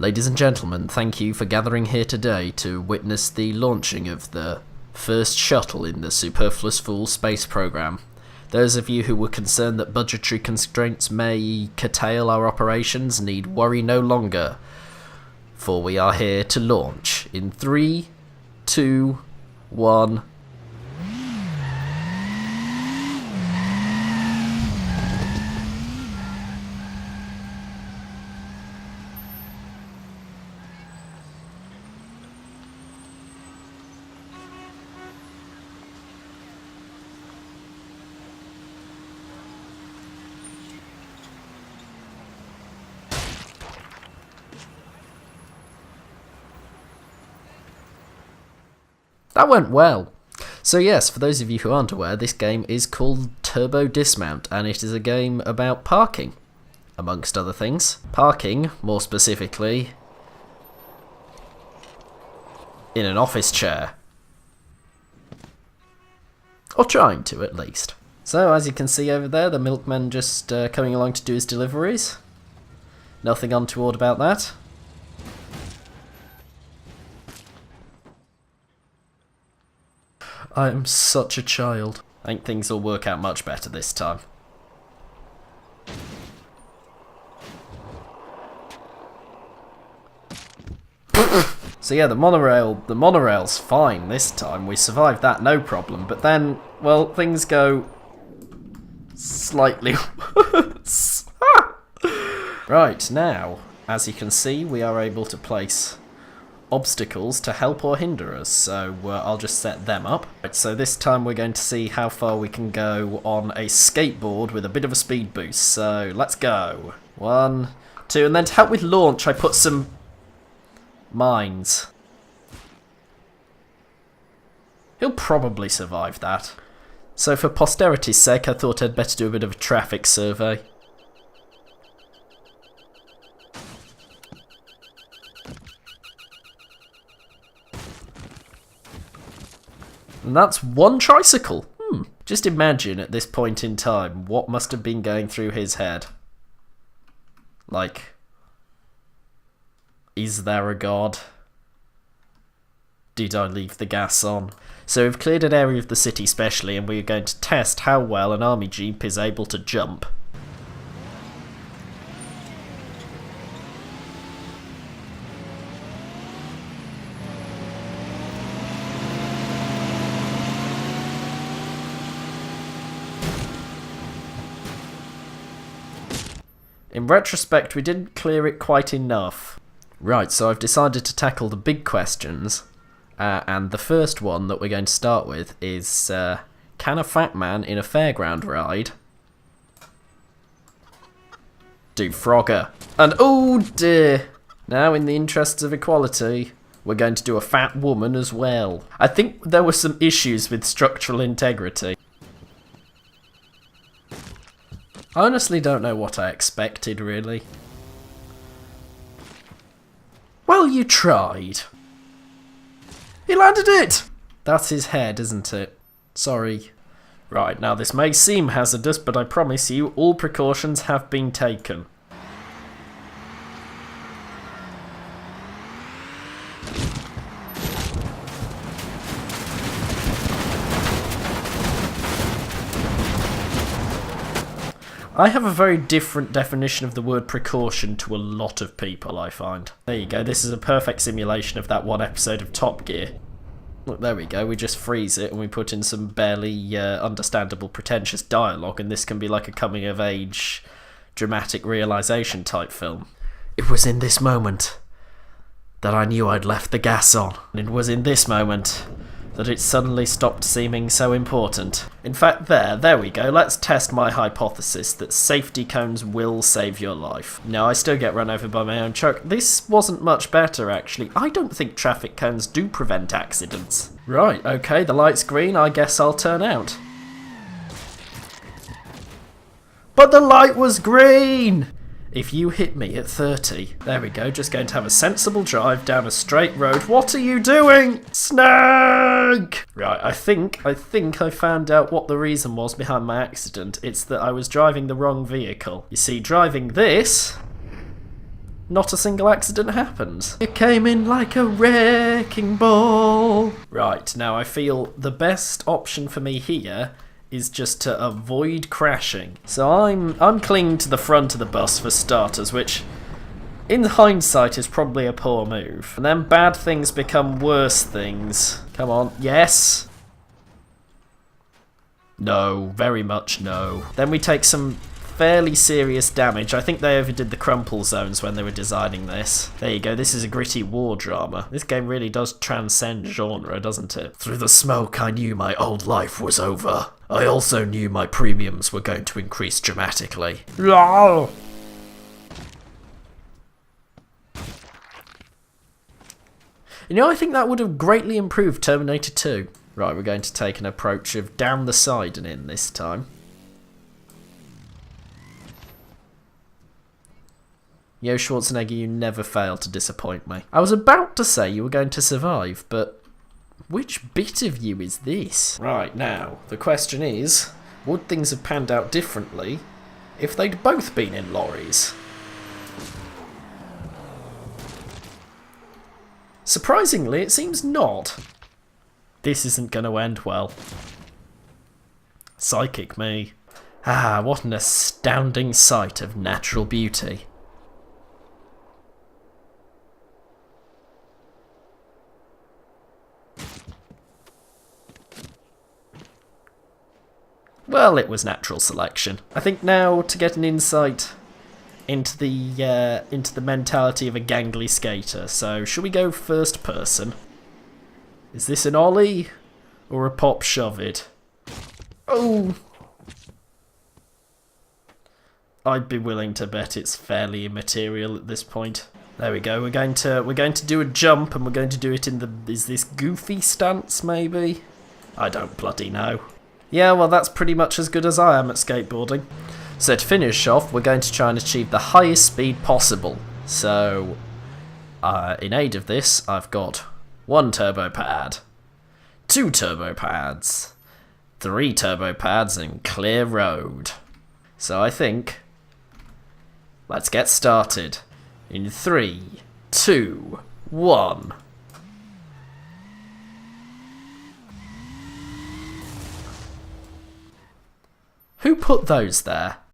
Ladies and gentlemen, thank you for gathering here today to witness the launching of the first shuttle in the Superfluous full space program. Those of you who were concerned that budgetary constraints may curtail our operations need worry no longer, for we are here to launch in 3, 2, 1... That went well. So yes, for those of you who aren't aware, this game is called Turbo Dismount, and it is a game about parking, amongst other things. Parking, more specifically, in an office chair. Or trying to, at least. So, as you can see over there, the milkman just coming along to do his deliveries. Nothing untoward about that. I am such a child. I think things will work out much better this time. So yeah, the monorail's fine this time. We survived that, no problem. But then, well, things go slightly worse. Right, now, as you can see, we are able to place obstacles to help or hinder us, so I'll just set them up. Right, so this time we're going to see how far we can go on a skateboard with a bit of a speed boost, so let's go. 1, 2, and then to help with launch I put some mines. He'll probably survive that. So for posterity's sake I thought I'd better do a bit of a traffic survey. And that's one tricycle. Just imagine at this point in time what must have been going through his head. Like, is there a god? Did I leave the gas on? So we've cleared an area of the city specially, and we're going to test how well an army jeep is able to jump. In retrospect, we didn't clear it quite enough. Right, so I've decided to tackle the big questions, and the first one that we're going to start with is, can a fat man in a fairground ride do Frogger? And oh dear! Now, in the interests of equality, we're going to do a fat woman as well. I think there were some issues with structural integrity. I honestly don't know what I expected, really. Well, you tried. He landed it! That's his head, isn't it? Sorry. Right, now this may seem hazardous, but I promise you all precautions have been taken. I have a very different definition of the word precaution to a lot of people, I find. There you go, this is a perfect simulation of that one episode of Top Gear. Look, there we go, we just freeze it and we put in some barely understandable pretentious dialogue, and this can be like a coming-of-age dramatic realisation type film. It was in this moment that I knew I'd left the gas on. And it was in this moment that it suddenly stopped seeming so important. In fact, there we go, let's test my hypothesis that safety cones will save your life. No, I still get run over by my own truck. This wasn't much better, actually. I don't think traffic cones do prevent accidents. Right, okay, the light's green, I guess I'll turn out. But the light was green! If you hit me at 30. There we go, just going to have a sensible drive down a straight road. What are you doing? Snag! Right, I think I found out what the reason was behind my accident. It's that I was driving the wrong vehicle. You see, driving this not a single accident happened. It came in like a wrecking ball. Right, now I feel the best option for me here is just to avoid crashing. So I'm clinging to the front of the bus for starters, which in hindsight is probably a poor move. And then bad things become worse things. Come on, yes. No, very much no. Then we take some fairly serious damage. I think they overdid the crumple zones when they were designing this. There you go, this is a gritty war drama. This game really does transcend genre, doesn't it? Through the smoke I knew my old life was over. I also knew my premiums were going to increase dramatically. LOL! You know, I think that would have greatly improved Terminator 2. Right, we're going to take an approach of down the side and in this time. Yo, Schwarzenegger, you never fail to disappoint me. I was about to say you were going to survive, but which bit of you is this? Right, now, the question is, would things have panned out differently if they'd both been in lorries? Surprisingly, it seems not. This isn't going to end well. Psychic me. Ah, what an astounding sight of natural beauty. Well, it was natural selection. I think now to get an insight into the mentality of a gangly skater. So, shall we go first person? Is this an ollie or a pop shove it? Oh, I'd be willing to bet it's fairly immaterial at this point. There we go. We're going to do a jump, and we're going to do it in the is this goofy stance maybe? I don't bloody know. Yeah, well, that's pretty much as good as I am at skateboarding. So to finish off, we're going to try and achieve the highest speed possible. So, in aid of this, I've got 1 turbo pad, 2 turbo pads, 3 turbo pads, and clear road. So I think, let's get started. In 3, 2, 1. Who put those there?